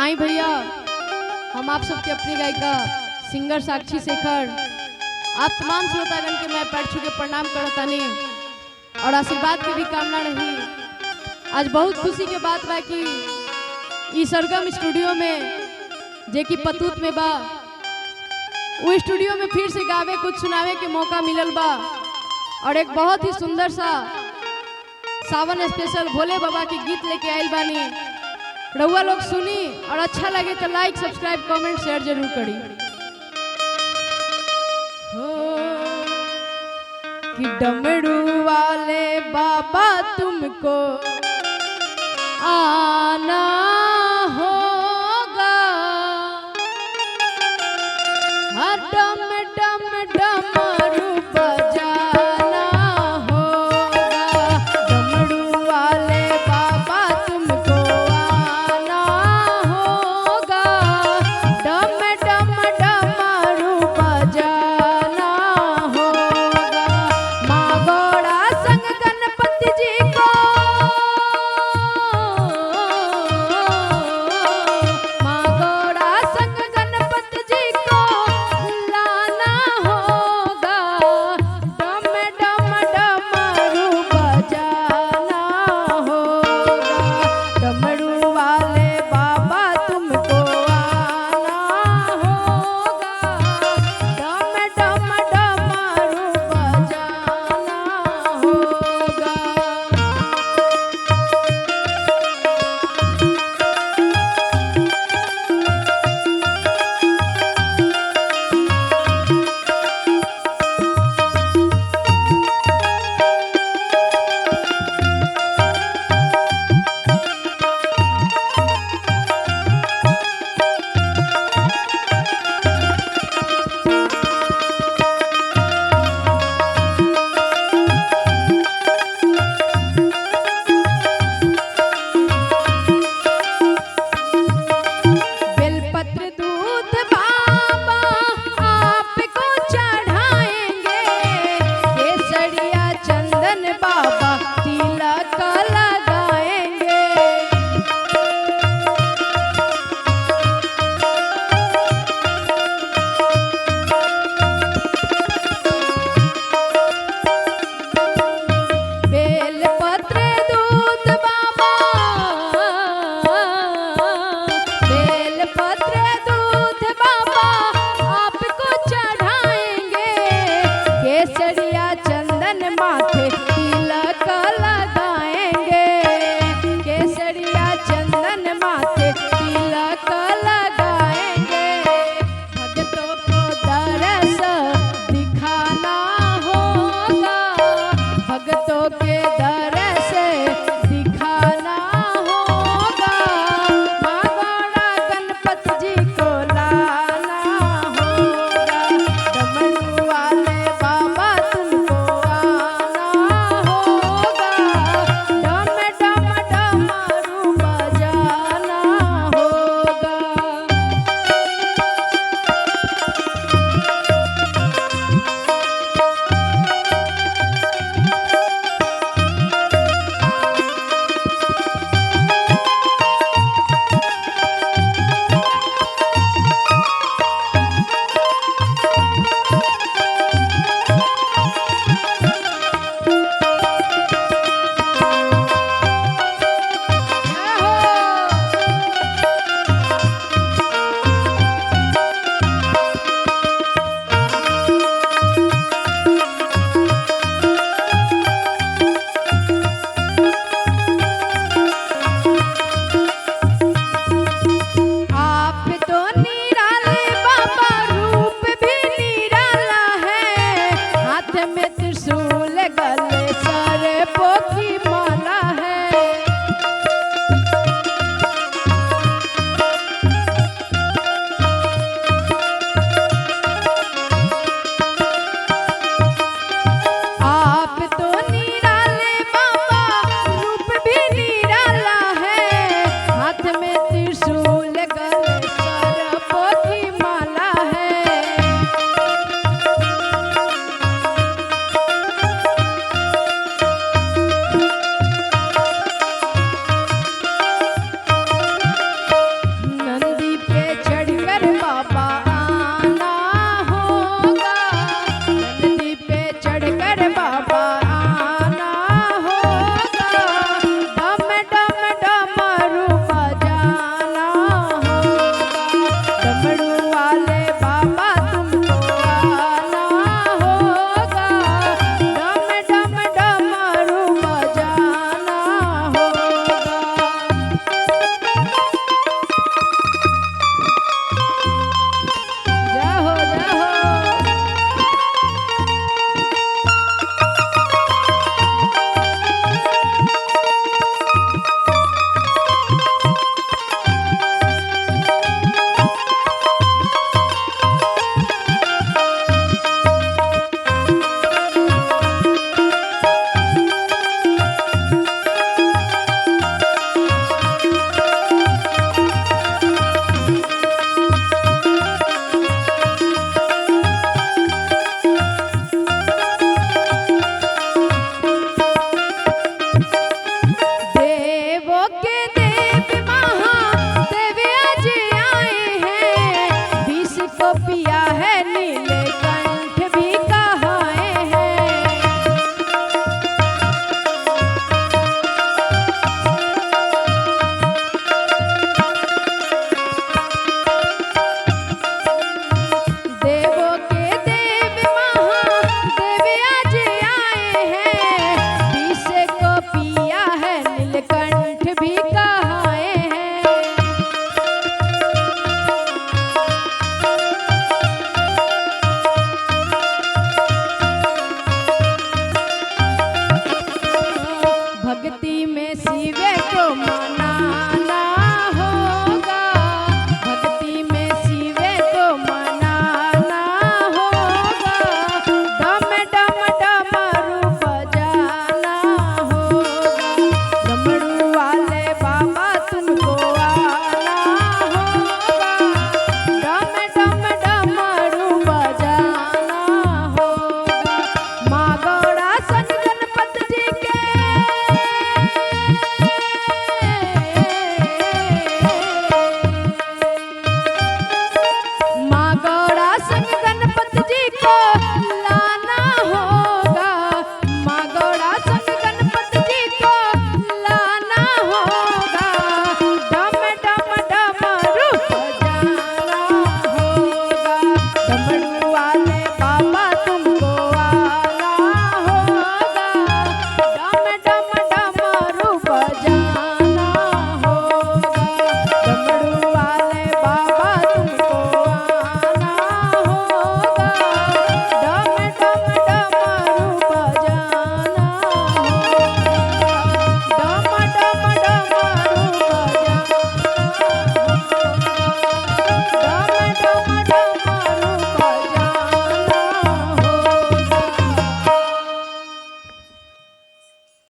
आई भैया, हम आप सबके अपनी गायिका सिंगर साक्षी शेखर आप तमाम श्रोतागण के मैं पैर छू के प्रणाम करतानी और आशीर्वाद की भी कामना रही। आज बहुत खुशी के बात बा कि ई सरगम स्टूडियो में जे कि पतूत में बा, वो स्टूडियो में फिर से गावे कुछ सुनावे के मौका मिलल बा और एक बहुत ही सुंदर सा सावन स्पेशल भोले बाबा के गीत लेके आइल बानी। रउआ लोग सुनी और अच्छा लगे तो लाइक सब्सक्राइब कमेंट शेयर जरूर करी। कि डमरू वाले बाबा तुमको आना